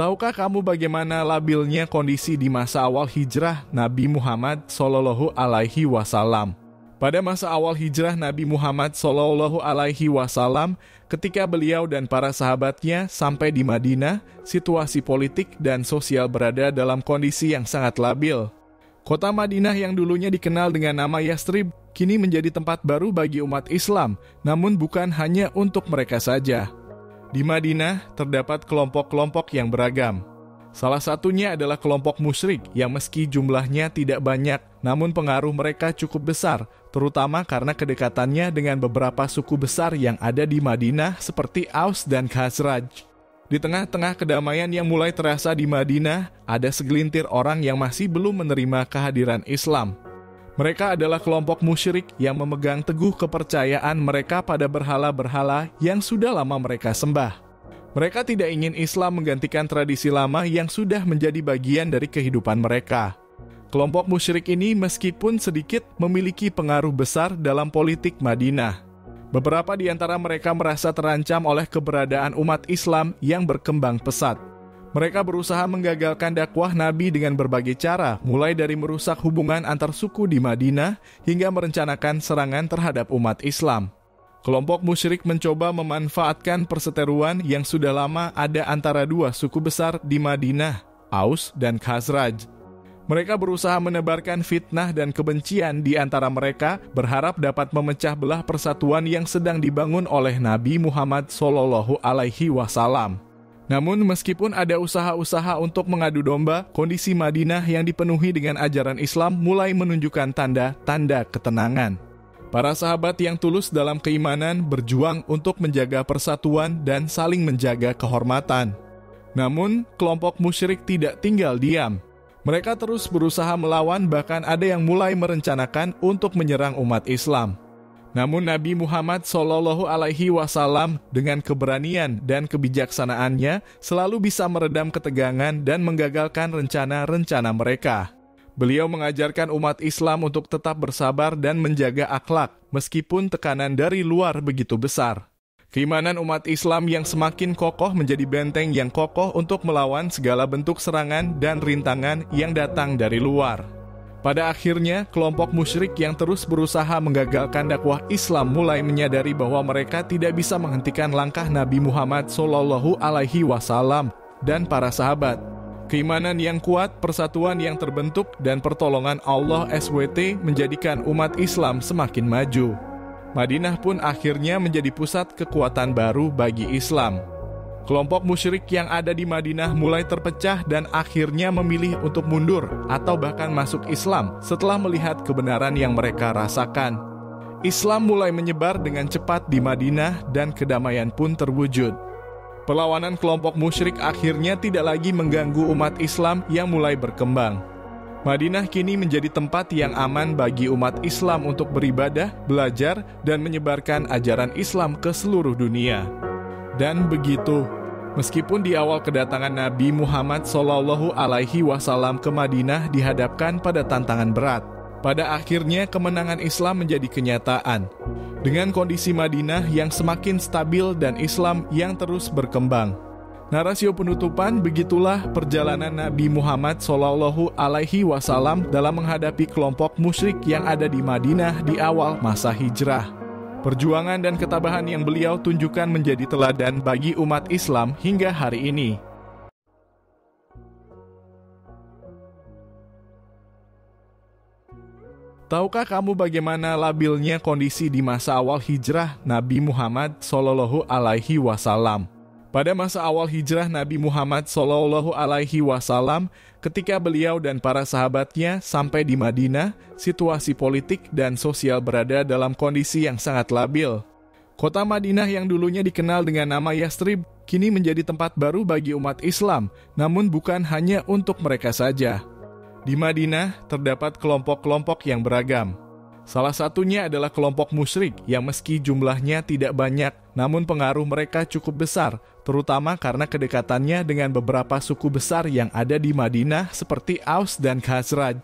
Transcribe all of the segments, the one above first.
Tahukah kamu bagaimana labilnya kondisi di masa awal hijrah Nabi Muhammad SAW? Pada masa awal hijrah Nabi Muhammad SAW, ketika beliau dan para sahabatnya sampai di Madinah, situasi politik dan sosial berada dalam kondisi yang sangat labil. Kota Madinah yang dulunya dikenal dengan nama Yathrib, kini menjadi tempat baru bagi umat Islam, namun bukan hanya untuk mereka saja. Di Madinah terdapat kelompok-kelompok yang beragam. Salah satunya adalah kelompok musyrik yang meski jumlahnya tidak banyak, namun pengaruh mereka cukup besar, terutama karena kedekatannya dengan beberapa suku besar yang ada di Madinah seperti Aus dan Khazraj. Di tengah-tengah kedamaian yang mulai terasa di Madinah, ada segelintir orang yang masih belum menerima kehadiran Islam. Mereka adalah kelompok musyrik yang memegang teguh kepercayaan mereka pada berhala-berhala yang sudah lama mereka sembah. Mereka tidak ingin Islam menggantikan tradisi lama yang sudah menjadi bagian dari kehidupan mereka. Kelompok musyrik ini meskipun sedikit memiliki pengaruh besar dalam politik Madinah. Beberapa di antara mereka merasa terancam oleh keberadaan umat Islam yang berkembang pesat. Mereka berusaha menggagalkan dakwah Nabi dengan berbagai cara, mulai dari merusak hubungan antar suku di Madinah hingga merencanakan serangan terhadap umat Islam. Kelompok musyrik mencoba memanfaatkan perseteruan yang sudah lama ada antara dua suku besar di Madinah, Aus dan Khazraj. Mereka berusaha menebarkan fitnah dan kebencian di antara mereka, berharap dapat memecah belah persatuan yang sedang dibangun oleh Nabi Muhammad SAW. Namun meskipun ada usaha-usaha untuk mengadu domba, kondisi Madinah yang dipenuhi dengan ajaran Islam mulai menunjukkan tanda-tanda ketenangan. Para sahabat yang tulus dalam keimanan berjuang untuk menjaga persatuan dan saling menjaga kehormatan. Namun, kelompok musyrik tidak tinggal diam. Mereka terus berusaha melawan, bahkan ada yang mulai merencanakan untuk menyerang umat Islam. Namun Nabi Muhammad SAW dengan keberanian dan kebijaksanaannya selalu bisa meredam ketegangan dan menggagalkan rencana-rencana mereka. Beliau mengajarkan umat Islam untuk tetap bersabar dan menjaga akhlak, meskipun tekanan dari luar begitu besar. Keimanan umat Islam yang semakin kokoh menjadi benteng yang kokoh untuk melawan segala bentuk serangan dan rintangan yang datang dari luar. Pada akhirnya, kelompok musyrik yang terus berusaha menggagalkan dakwah Islam mulai menyadari bahwa mereka tidak bisa menghentikan langkah Nabi Muhammad SAW dan para sahabat. Keimanan yang kuat, persatuan yang terbentuk, dan pertolongan Allah SWT menjadikan umat Islam semakin maju. Madinah pun akhirnya menjadi pusat kekuatan baru bagi Islam. Kelompok musyrik yang ada di Madinah mulai terpecah dan akhirnya memilih untuk mundur atau bahkan masuk Islam setelah melihat kebenaran yang mereka rasakan. Islam mulai menyebar dengan cepat di Madinah dan kedamaian pun terwujud. Perlawanan kelompok musyrik akhirnya tidak lagi mengganggu umat Islam yang mulai berkembang. Madinah kini menjadi tempat yang aman bagi umat Islam untuk beribadah, belajar, dan menyebarkan ajaran Islam ke seluruh dunia. Dan begitu, meskipun di awal kedatangan Nabi Muhammad SAW ke Madinah dihadapkan pada tantangan berat, pada akhirnya kemenangan Islam menjadi kenyataan. Dengan kondisi Madinah yang semakin stabil dan Islam yang terus berkembang. Narasio penutupan, begitulah perjalanan Nabi Muhammad SAW dalam menghadapi kelompok musyrik yang ada di Madinah di awal masa hijrah. Perjuangan dan ketabahan yang beliau tunjukkan menjadi teladan bagi umat Islam hingga hari ini. Tahukah kamu bagaimana labilnya kondisi di masa awal hijrah Nabi Muhammad SAW? Pada masa awal hijrah Nabi Muhammad SAW, ketika beliau dan para sahabatnya sampai di Madinah, situasi politik dan sosial berada dalam kondisi yang sangat labil. Kota Madinah yang dulunya dikenal dengan nama Yathrib, kini menjadi tempat baru bagi umat Islam, namun bukan hanya untuk mereka saja. Di Madinah terdapat kelompok-kelompok yang beragam. Salah satunya adalah kelompok musyrik yang meski jumlahnya tidak banyak, namun pengaruh mereka cukup besar, terutama karena kedekatannya dengan beberapa suku besar yang ada di Madinah seperti Aus dan Khazraj.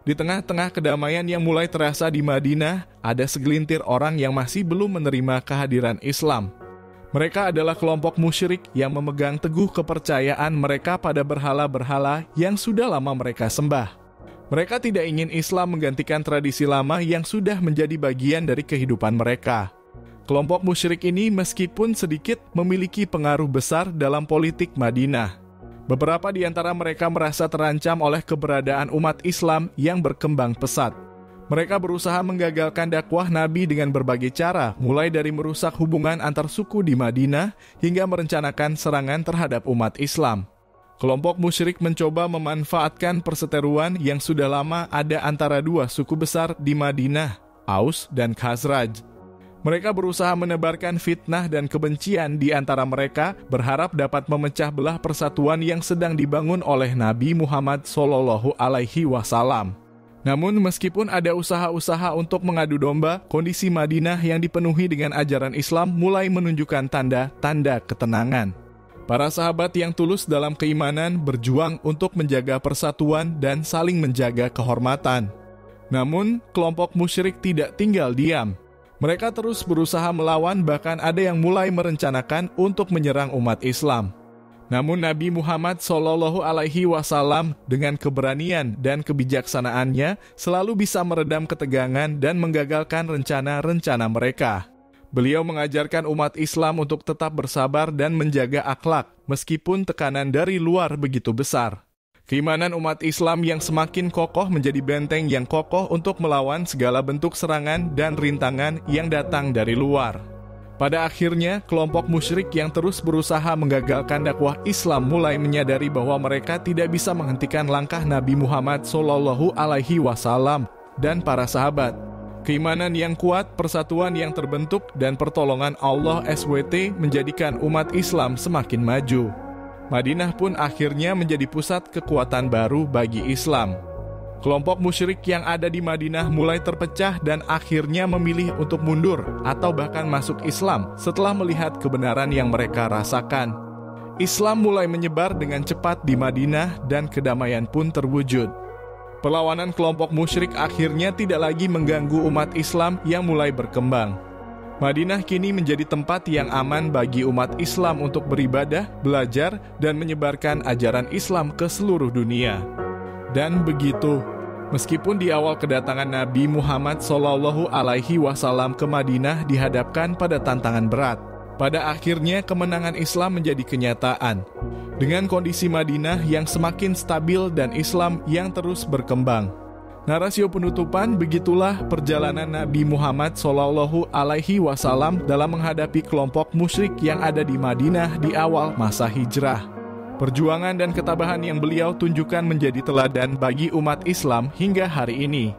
Di tengah-tengah kedamaian yang mulai terasa di Madinah, ada segelintir orang yang masih belum menerima kehadiran Islam. Mereka adalah kelompok musyrik yang memegang teguh kepercayaan mereka pada berhala-berhala yang sudah lama mereka sembah. Mereka tidak ingin Islam menggantikan tradisi lama yang sudah menjadi bagian dari kehidupan mereka. Kelompok musyrik ini meskipun sedikit memiliki pengaruh besar dalam politik Madinah. Beberapa di antara mereka merasa terancam oleh keberadaan umat Islam yang berkembang pesat. Mereka berusaha menggagalkan dakwah Nabi dengan berbagai cara, mulai dari merusak hubungan antar suku di Madinah hingga merencanakan serangan terhadap umat Islam. Kelompok musyrik mencoba memanfaatkan perseteruan yang sudah lama ada antara dua suku besar di Madinah, Aus dan Khazraj. Mereka berusaha menebarkan fitnah dan kebencian di antara mereka, berharap dapat memecah belah persatuan yang sedang dibangun oleh Nabi Muhammad SAW. Namun meskipun ada usaha-usaha untuk mengadu domba, kondisi Madinah yang dipenuhi dengan ajaran Islam mulai menunjukkan tanda-tanda ketenangan. Para sahabat yang tulus dalam keimanan berjuang untuk menjaga persatuan dan saling menjaga kehormatan. Namun, kelompok musyrik tidak tinggal diam. Mereka terus berusaha melawan, bahkan ada yang mulai merencanakan untuk menyerang umat Islam. Namun Nabi Muhammad SAW dengan keberanian dan kebijaksanaannya selalu bisa meredam ketegangan dan menggagalkan rencana-rencana mereka. Beliau mengajarkan umat Islam untuk tetap bersabar dan menjaga akhlak, meskipun tekanan dari luar begitu besar. Keimanan umat Islam yang semakin kokoh menjadi benteng yang kokoh untuk melawan segala bentuk serangan dan rintangan yang datang dari luar. Pada akhirnya, kelompok musyrik yang terus berusaha menggagalkan dakwah Islam mulai menyadari bahwa mereka tidak bisa menghentikan langkah Nabi Muhammad SAW dan para sahabat. Keimanan yang kuat, persatuan yang terbentuk, dan pertolongan Allah SWT menjadikan umat Islam semakin maju. Madinah pun akhirnya menjadi pusat kekuatan baru bagi Islam. Kelompok musyrik yang ada di Madinah mulai terpecah dan akhirnya memilih untuk mundur atau bahkan masuk Islam setelah melihat kebenaran yang mereka rasakan. Islam mulai menyebar dengan cepat di Madinah dan kedamaian pun terwujud. Perlawanan kelompok musyrik akhirnya tidak lagi mengganggu umat Islam yang mulai berkembang. Madinah kini menjadi tempat yang aman bagi umat Islam untuk beribadah, belajar, dan menyebarkan ajaran Islam ke seluruh dunia. Dan begitu, meskipun di awal kedatangan Nabi Muhammad SAW ke Madinah dihadapkan pada tantangan berat, pada akhirnya kemenangan Islam menjadi kenyataan. Dengan kondisi Madinah yang semakin stabil dan Islam yang terus berkembang. Narasio penutupan, begitulah perjalanan Nabi Muhammad SAW dalam menghadapi kelompok musyrik yang ada di Madinah di awal masa hijrah. Perjuangan dan ketabahan yang beliau tunjukkan menjadi teladan bagi umat Islam hingga hari ini.